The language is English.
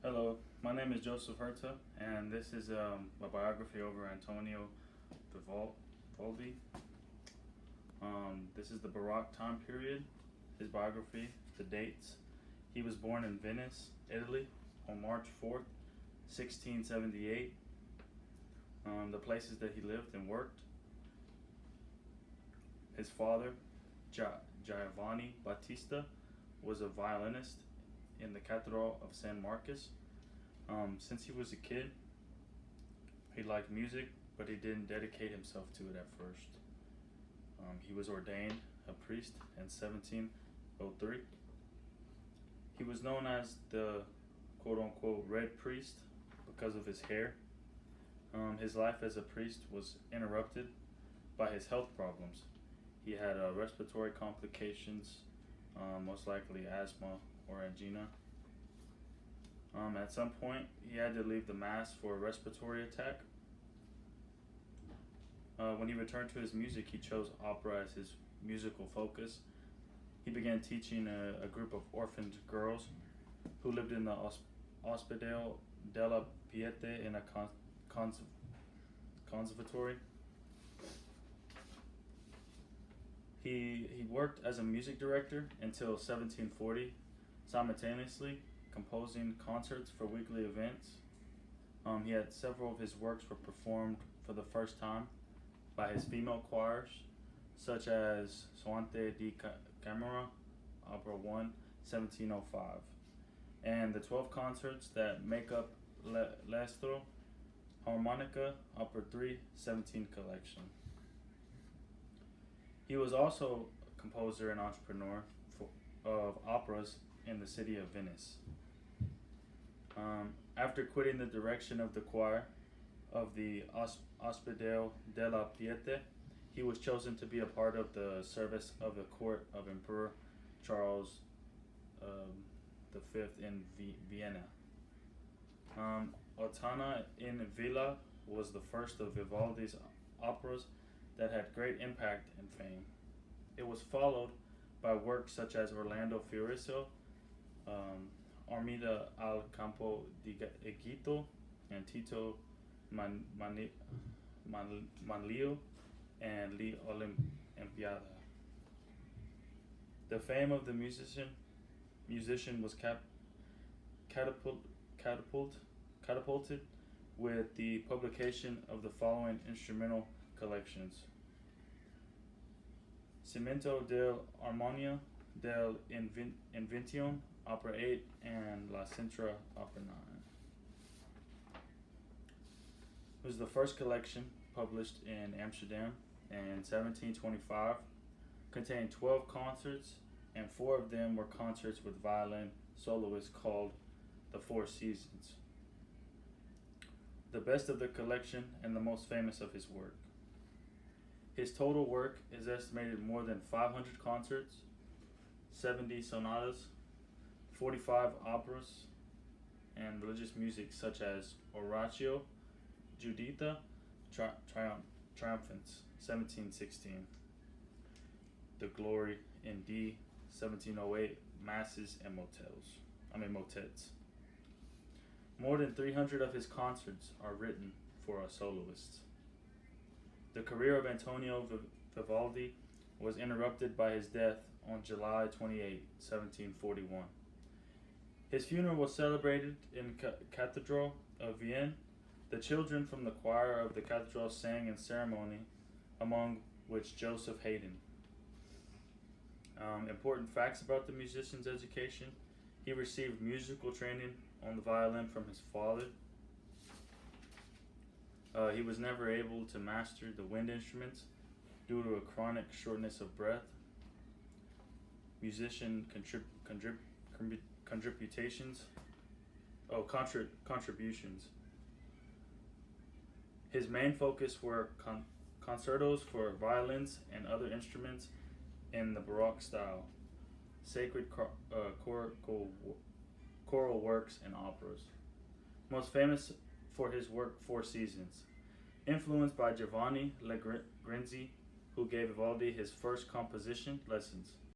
Hello, my name is Joseph Herta, and this is a biography over Antonio Vivaldi. This is the Baroque time period. His biography, the dates. He was born in Venice, Italy, on March 4th, 1678. The places that he lived and worked. His father, Giovanni Battista, was a violinist in the Cathedral of San Marcos. Since he was a kid, he liked music, but he didn't dedicate himself to it at first. He was ordained a priest in 1703. He was known as the quote-unquote red priest because of his hair. His life as a priest was interrupted by his health problems. He had respiratory complications, most likely asthma or angina. At some point, he had to leave the Mass for a respiratory attack. When he returned to his music, he chose opera as his musical focus. He began teaching a group of orphaned girls who lived in the Ospedale della Piete in a conservatory. He worked as a music director until 1740, simultaneously composing concerts for weekly events. He had several of his works were performed for the first time by his female choirs, such as Suante di Camera, Opera 1, 1705, and the 12 concerts that make up L'Estro Harmonica, Opera 3, 17 collection. He was also a composer and entrepreneur of operas in the city of Venice. After quitting the direction of the choir of the Ospedale della Piete, he was chosen to be a part of the service of the court of Emperor Charles V in Vienna. Ottana in Villa was the first of Vivaldi's operas that had great impact and fame. It was followed by works such as Orlando Furioso, Armida al Campo di Egitto, and Tito Manlio, and Li Olimpiada. The fame of the musician was catapulted with the publication of the following instrumental collections: Cimento dell'Armonia del Invention, Opera 8, and La Sintra, Opera 9. It was the first collection published in Amsterdam in 1725, contained 12 concerts, and 4 of them were concerts with violin soloists called the Four Seasons. The best of the collection and the most famous of his work. His total work is estimated more than 500 concerts, 70 sonatas, 45 operas, and religious music such as Oratio, Juditha, Triumphants, 1716, The Glory in D, 1708, Masses and motets. More than 300 of his concerts are written for a soloist. The career of Antonio Vivaldi was interrupted by his death on July 28, 1741. His funeral was celebrated in Cathedral of Vienne. The children from the choir of the cathedral sang in ceremony, among which Joseph Haydn. Important facts about the musician's education: he received musical training on the violin from his father. He was never able to master the wind instruments due to a chronic shortness of breath. Musician contributions. His main focus were concertos for violins and other instruments in the Baroque style, sacred choral works, and operas. Most famous for his work Four Seasons, influenced by Giovanni Legrenzi, who gave Vivaldi his first composition lessons.